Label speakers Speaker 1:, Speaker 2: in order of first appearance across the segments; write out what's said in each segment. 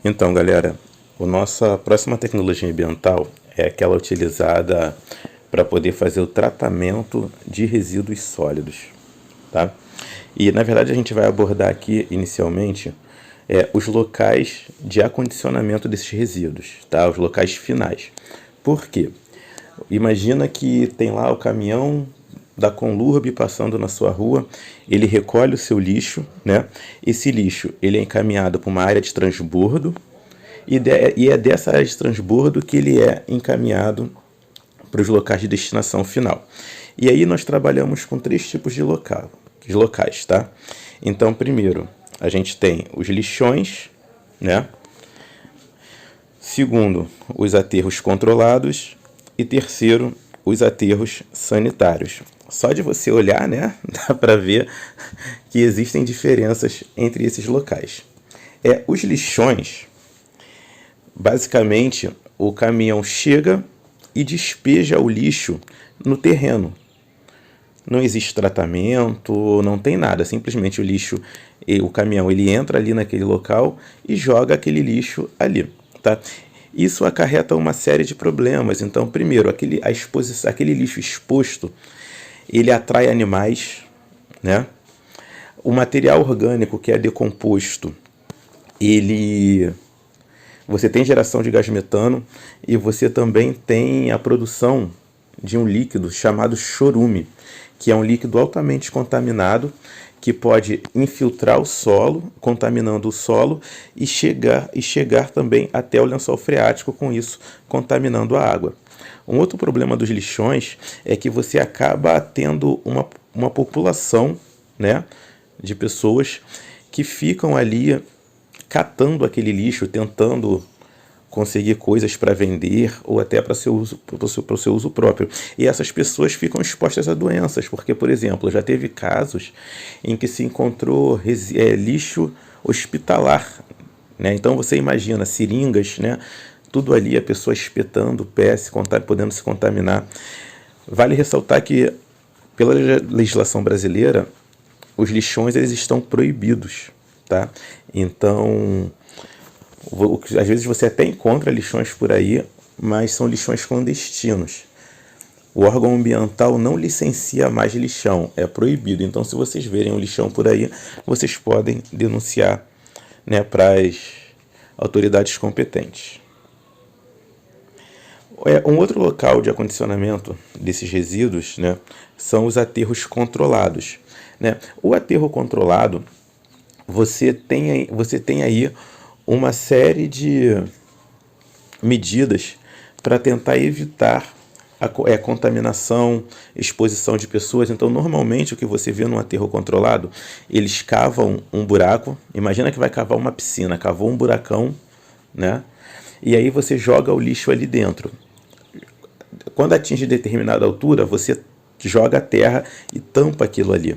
Speaker 1: Então, galera, a nossa próxima tecnologia ambiental é aquela utilizada para poder fazer o tratamento de resíduos sólidos, tá? E na verdade a gente vai abordar aqui inicialmente os locais de acondicionamento desses resíduos, tá? Os locais finais. Por quê? Imagina que tem lá o caminhão da Conlurb passando na sua rua, ele recolhe o seu lixo, né? Esse lixo ele é encaminhado para uma área de transbordo e é dessa área de transbordo que ele é encaminhado para os locais de destinação final. E aí nós trabalhamos com três tipos de locais, tá? Então, primeiro, a gente tem os lixões, né? Segundo, os aterros controlados. E terceiro, os aterros sanitários. Só de você olhar, né, dá para ver que existem diferenças entre esses locais. Os lixões, basicamente, o caminhão chega e despeja o lixo no terreno. Não existe tratamento, não tem nada. Simplesmente o lixo, o caminhão, ele entra ali naquele local e joga aquele lixo ali, tá? Isso acarreta uma série de problemas. Então, primeiro, aquele lixo exposto, ele atrai animais, né? O material orgânico que é decomposto, ele você tem geração de gás metano e você também tem a produção de um líquido chamado chorume, que é um líquido altamente contaminado que pode infiltrar o solo, contaminando o solo e chegar também até o lençol freático, com isso contaminando a água. Um outro problema dos lixões é que você acaba tendo uma população, né, de pessoas que ficam ali catando aquele lixo, tentando conseguir coisas para vender ou até para o seu uso próprio. E essas pessoas ficam expostas a doenças, porque, por exemplo, já teve casos em que se encontrou lixo hospitalar, né? Então você imagina seringas, né? Tudo ali, a pessoa espetando o pé, podendo se contaminar. Vale ressaltar que, pela legislação brasileira, os lixões eles estão proibidos, tá? Então, às vezes você até encontra lixões por aí, mas são lixões clandestinos. O órgão ambiental não licencia mais lixão, é proibido. Então, se vocês verem um lixão por aí, vocês podem denunciar, né, para as autoridades competentes. Um outro local de acondicionamento desses resíduos, né, são os aterros controlados, né? O aterro controlado, você tem aí uma série de medidas para tentar evitar a contaminação, exposição de pessoas. Então, normalmente, o que você vê num aterro controlado, eles cavam um buraco. Imagina que vai cavar uma piscina, cavou um buracão, né? E aí você joga o lixo ali dentro. Quando atinge determinada altura, você joga a terra e tampa aquilo ali,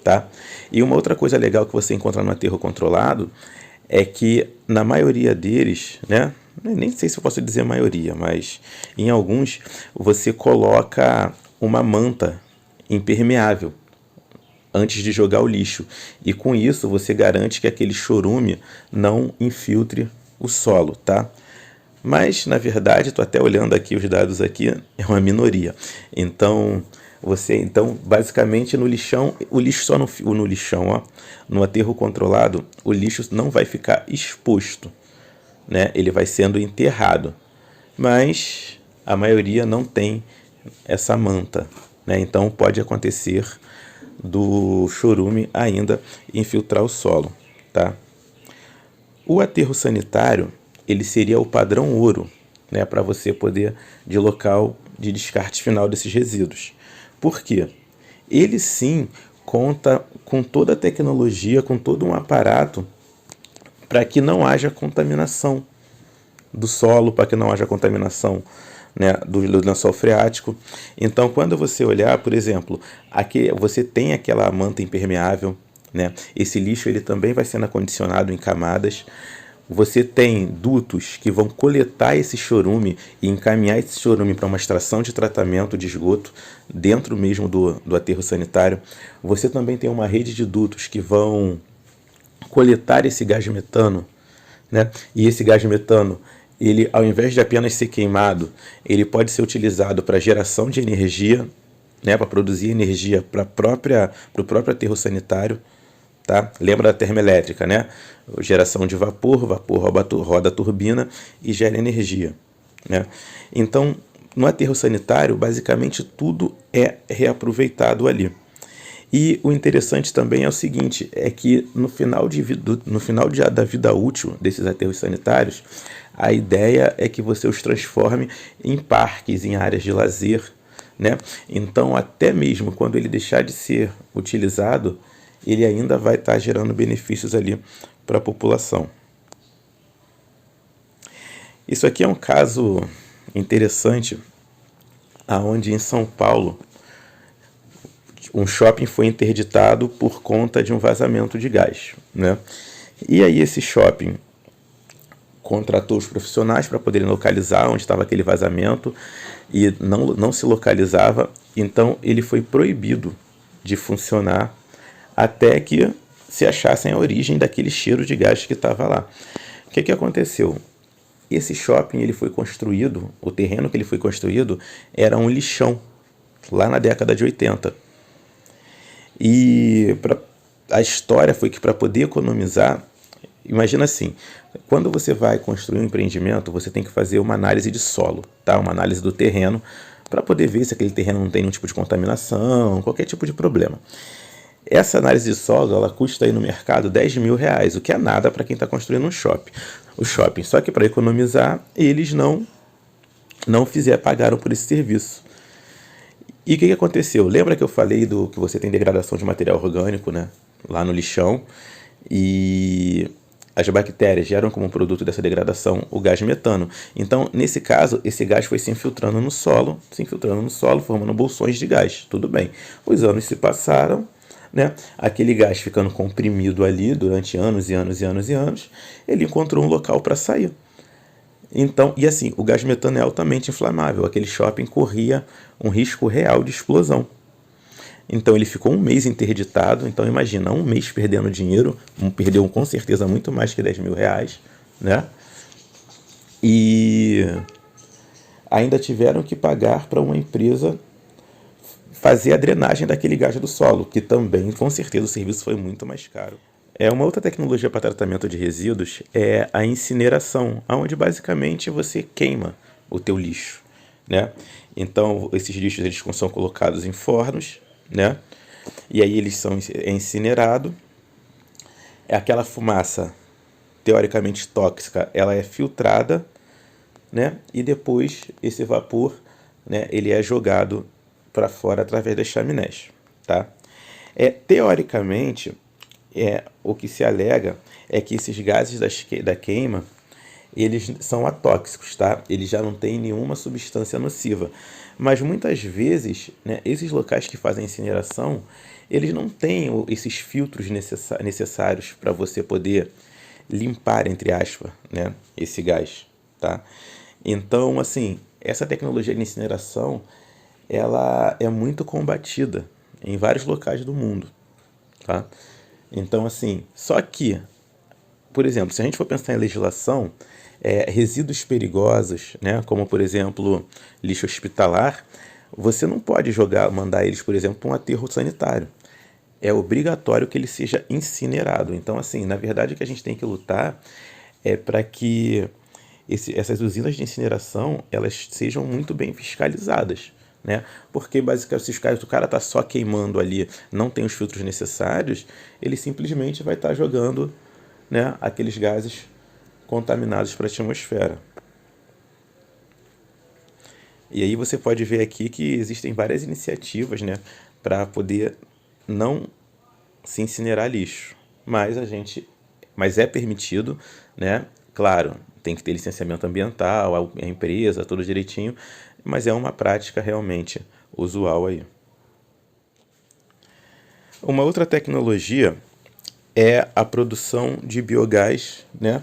Speaker 1: tá? E uma outra coisa legal que você encontra no aterro controlado é que na maioria deles, né, nem sei se eu posso dizer maioria, mas em alguns você coloca uma manta impermeável antes de jogar o lixo. E com isso você garante que aquele chorume não infiltre o solo, tá? Mas, na verdade, estou até olhando aqui os dados aqui, é uma minoria. Então, basicamente, no lixão, o lixo só no lixão, ó, no aterro controlado, o lixo não vai ficar exposto, né? Ele vai sendo enterrado. Mas a maioria não tem essa manta, né? Então, pode acontecer do chorume ainda infiltrar o solo, tá? O aterro sanitário, ele seria o padrão ouro, né, para você poder de local de descarte final desses resíduos. Por quê? Ele sim conta com toda a tecnologia, com todo um aparato para que não haja contaminação do solo, para que não haja contaminação, né, do lençol freático. Então, quando você olhar, por exemplo, aqui você tem aquela manta impermeável, né? Esse lixo ele também vai sendo acondicionado em camadas. Você tem dutos que vão coletar esse chorume e encaminhar esse chorume para uma estação de tratamento de esgoto dentro mesmo do aterro sanitário. Você também tem uma rede de dutos que vão coletar esse gás metano, né? E esse gás metano, ele, ao invés de apenas ser queimado, ele pode ser utilizado para geração de energia, né? Para produzir energia para o próprio aterro sanitário. Tá? Lembra da termoelétrica, né? Geração de vapor, vapor roda a turbina e gera energia, né? Então, no aterro sanitário, basicamente tudo é reaproveitado ali. E o interessante também é o seguinte, é que no final da vida útil desses aterros sanitários, a ideia é que você os transforme em parques, em áreas de lazer, né? Então, até mesmo quando ele deixar de ser utilizado, ele ainda vai estar gerando benefícios ali para a população. Isso aqui é um caso interessante, aonde em São Paulo um shopping foi interditado por conta de um vazamento de gás, né? E aí esse shopping contratou os profissionais para poderem localizar onde estava aquele vazamento e não se localizava, então ele foi proibido de funcionar até que se achassem a origem daquele cheiro de gás que estava lá. O que aconteceu? Esse shopping ele foi construído, o terreno que ele foi construído era um lixão, lá na década de 80. E a história foi que para poder economizar, imagina assim, quando você vai construir um empreendimento, você tem que fazer uma análise de solo, tá? Uma análise do terreno, para poder ver se aquele terreno não tem nenhum tipo de contaminação, qualquer tipo de problema. Essa análise de solo, ela custa aí no mercado R$10.000, o que é nada para quem está construindo um shopping. O shopping, só que para economizar, eles não pagaram por esse serviço. E o que aconteceu? Lembra que eu falei do que você tem degradação de material orgânico, né? Lá no lixão, e as bactérias geram como produto dessa degradação o gás metano. Então, nesse caso, esse gás foi se infiltrando no solo, formando bolsões de gás. Tudo bem. Os anos se passaram, né? Aquele gás ficando comprimido ali durante anos e anos e anos e anos, ele encontrou um local para sair. Então, e assim, o gás metano é altamente inflamável. Aquele shopping corria um risco real de explosão. Então ele ficou um mês interditado. Então imagina, um mês perdendo dinheiro, perdeu com certeza muito mais que R$10.000, né? E ainda tiveram que pagar para uma empresa fazer a drenagem daquele gás do solo, que também, com certeza, o serviço foi muito mais caro. Uma outra tecnologia para tratamento de resíduos é a incineração, onde basicamente você queima o teu lixo, né? Então, esses lixos eles são colocados em fornos, né? E aí eles são incinerados. Aquela fumaça, teoricamente tóxica, ela é filtrada, né? E depois esse vapor, né, ele é jogado para fora através das chaminés, tá? Teoricamente, o que se alega é que esses gases da queima, eles são atóxicos, tá? Eles já não têm nenhuma substância nociva. Mas muitas vezes, né, esses locais que fazem incineração, eles não têm esses filtros necessários para você poder limpar, entre aspas, né, esse gás, tá? Então, assim, essa tecnologia de incineração, ela é muito combatida em vários locais do mundo, tá? Então, assim, só que, por exemplo, se a gente for pensar em legislação, resíduos perigosos, né, como, por exemplo, lixo hospitalar, você não pode mandar eles, por exemplo, para um aterro sanitário. É obrigatório que ele seja incinerado. Então, assim, na verdade, o que a gente tem que lutar é para que essas usinas de incineração elas sejam muito bem fiscalizadas, né? Porque basicamente se o cara está só queimando ali, não tem os filtros necessários, ele simplesmente vai estar jogando, né, aqueles gases contaminados para a atmosfera. E aí você pode ver aqui que existem várias iniciativas, né, para poder não se incinerar lixo, mas é permitido, né? Claro, tem que ter licenciamento ambiental, a empresa, tudo direitinho, mas é uma prática realmente usual aí. Uma outra tecnologia é a produção de biogás, né?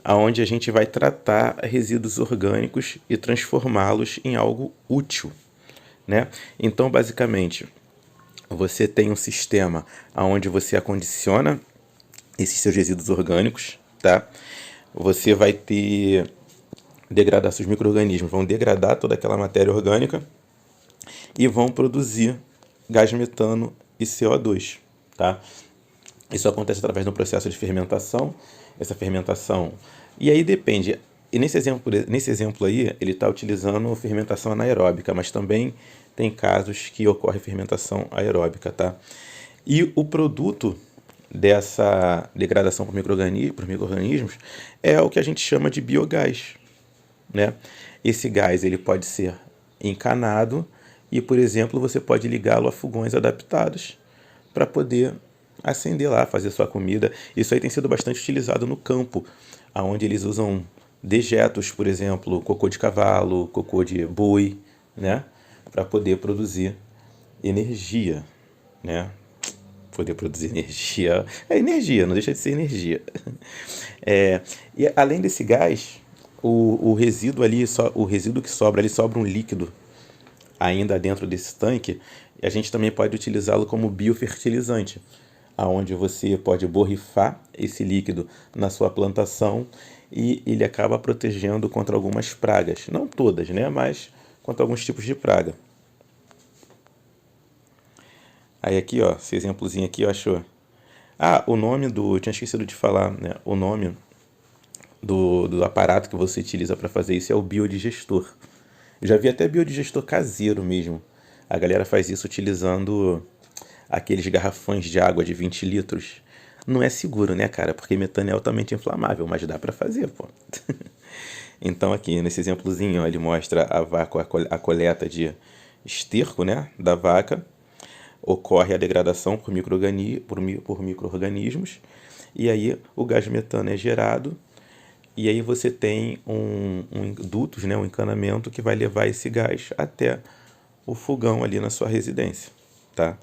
Speaker 1: Onde a gente vai tratar resíduos orgânicos e transformá-los em algo útil, né? Então, basicamente, você tem um sistema onde você acondiciona esses seus resíduos orgânicos, tá? Você vai ter degradação, os micro-organismos vão degradar toda aquela matéria orgânica e vão produzir gás metano e CO2, tá? Isso acontece através de um processo de fermentação. Essa fermentação... E aí depende... E nesse exemplo aí, ele está utilizando fermentação anaeróbica, mas também tem casos que ocorre fermentação aeróbica, tá? E o produto dessa degradação por micro-organismos é o que a gente chama de biogás, né? Esse gás ele pode ser encanado e, por exemplo, você pode ligá-lo a fogões adaptados para poder acender lá, fazer sua comida. Isso aí tem sido bastante utilizado no campo, onde eles usam dejetos, por exemplo, cocô de cavalo, cocô de boi, né? Para poder produzir energia, né? Poder produzir energia. É energia, não deixa de ser energia. E além desse gás, o resíduo ali, o resíduo que sobra, ali sobra um líquido ainda dentro desse tanque, e a gente também pode utilizá-lo como biofertilizante, aonde você pode borrifar esse líquido na sua plantação e ele acaba protegendo contra algumas pragas. Não todas, né? Mas contra alguns tipos de praga. Aí aqui, ó, esse exemplozinho aqui, eu acho... Ah, o nome do... Eu tinha esquecido de falar, né? O nome do aparato que você utiliza para fazer isso é o biodigestor. Eu já vi até biodigestor caseiro mesmo. A galera faz isso utilizando aqueles garrafões de água de 20 litros. Não é seguro, né, cara? Porque metano é altamente inflamável, mas dá para fazer, pô. Então aqui, nesse exemplozinho, ele mostra a vaca, a coleta de esterco, né, da vaca. Ocorre a degradação por micro-organismos. E aí o gás metano é gerado. E aí você tem dutos, né, um encanamento que vai levar esse gás até o fogão ali na sua residência, tá?